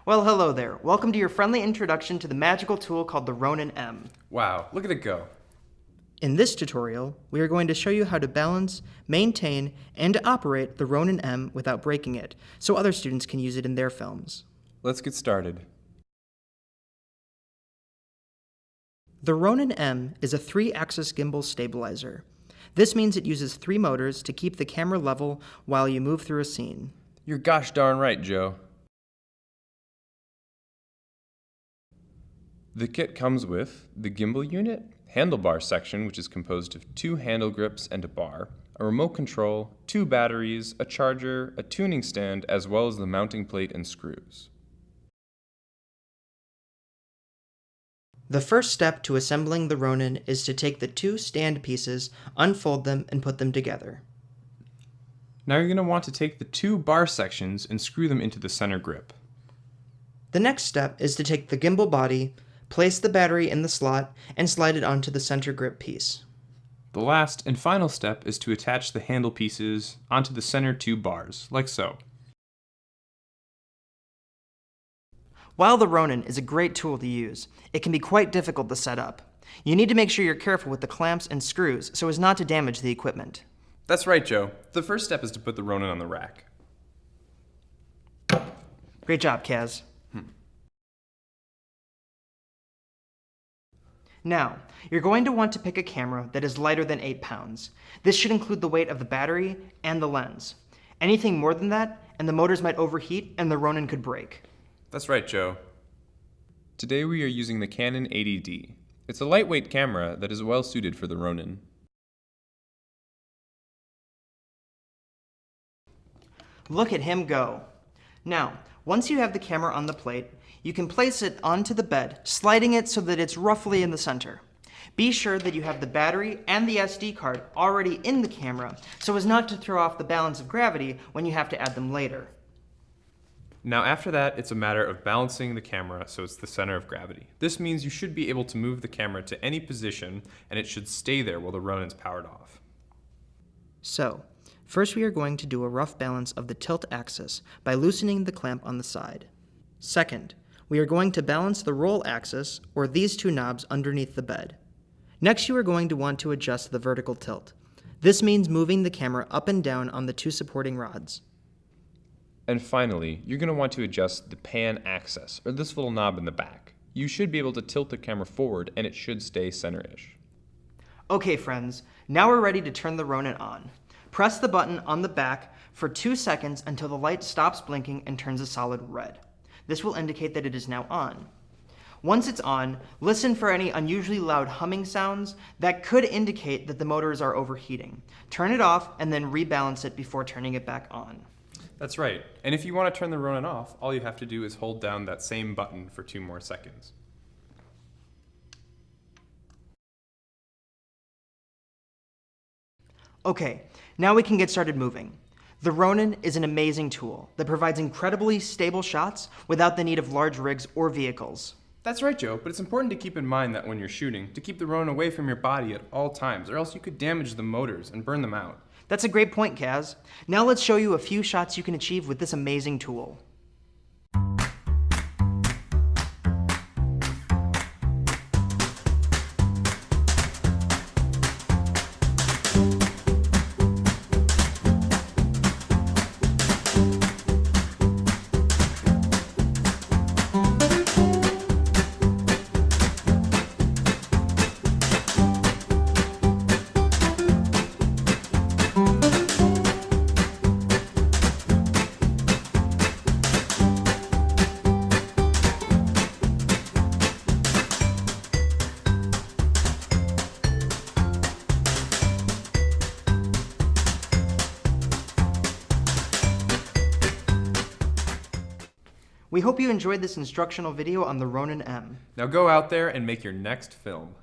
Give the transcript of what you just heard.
Well, hello there. Welcome to your friendly introduction to the magical tool called the Ronin M. Wow, look at it go. In this tutorial, we are going to show you how to balance, maintain, and operate the Ronin M without breaking it, so other students can use it in their films. Let's get started. The Ronin M is a 3-axis gimbal stabilizer. This means it uses 3 motors to keep the camera level while you move through a scene. You're gosh darn right, Joe. The kit comes with the gimbal unit, handlebar section, which is composed of 2 handle grips and a bar, a remote control, 2 batteries, a charger, a tuning stand, as well as the mounting plate and screws. The first step to assembling the Ronin is to take the 2 stand pieces, unfold them, and put them together. Now you're going to want to take the 2 bar sections and screw them into the center grip. The next step is to take the gimbal body, place the battery in the slot, and slide it onto the center grip piece. The last and final step is to attach the handle pieces onto the center 2 bars, like so. While the Ronin is a great tool to use, it can be quite difficult to set up. You need to make sure you're careful with the clamps and screws so as not to damage the equipment. That's right, Joe. The first step is to put the Ronin on the rack. Great job, Kaz. Now, you're going to want to pick a camera that is lighter than 8 pounds. This should include the weight of the battery and the lens. Anything more than that, and the motors might overheat and the Ronin could break. That's right, Joe. Today we are using the Canon 80D. It's a lightweight camera that is well suited for the Ronin. Look at him go. Now, once you have the camera on the plate, you can place it onto the bed, sliding it so that it's roughly in the center. Be sure that you have the battery and the SD card already in the camera so as not to throw off the balance of gravity when you have to add them later. Now after that, it's a matter of balancing the camera so it's the center of gravity. This means you should be able to move the camera to any position and it should stay there while the Ronin's powered off. So, first we are going to do a rough balance of the tilt axis by loosening the clamp on the side. Second, we are going to balance the roll axis, or these 2 knobs underneath the bed. Next, you are going to want to adjust the vertical tilt. This means moving the camera up and down on the 2 supporting rods. And finally, you're going to want to adjust the pan axis, or this little knob in the back. You should be able to tilt the camera forward and it should stay center-ish. Okay friends, now we're ready to turn the Ronin on. Press the button on the back for 2 seconds until the light stops blinking and turns a solid red. This will indicate that it is now on. Once it's on, listen for any unusually loud humming sounds that could indicate that the motors are overheating. Turn it off and then rebalance it before turning it back on. That's right. And if you want to turn the Ronin off, all you have to do is hold down that same button for 2 more seconds. Okay, now we can get started moving. The Ronin is an amazing tool that provides incredibly stable shots without the need of large rigs or vehicles. That's right, Joe, but it's important to keep in mind that when you're shooting, to keep the Ronin away from your body at all times, or else you could damage the motors and burn them out. That's a great point, Kaz. Now let's show you a few shots you can achieve with this amazing tool. We hope you enjoyed this instructional video on the Ronin M. Now go out there and make your next film.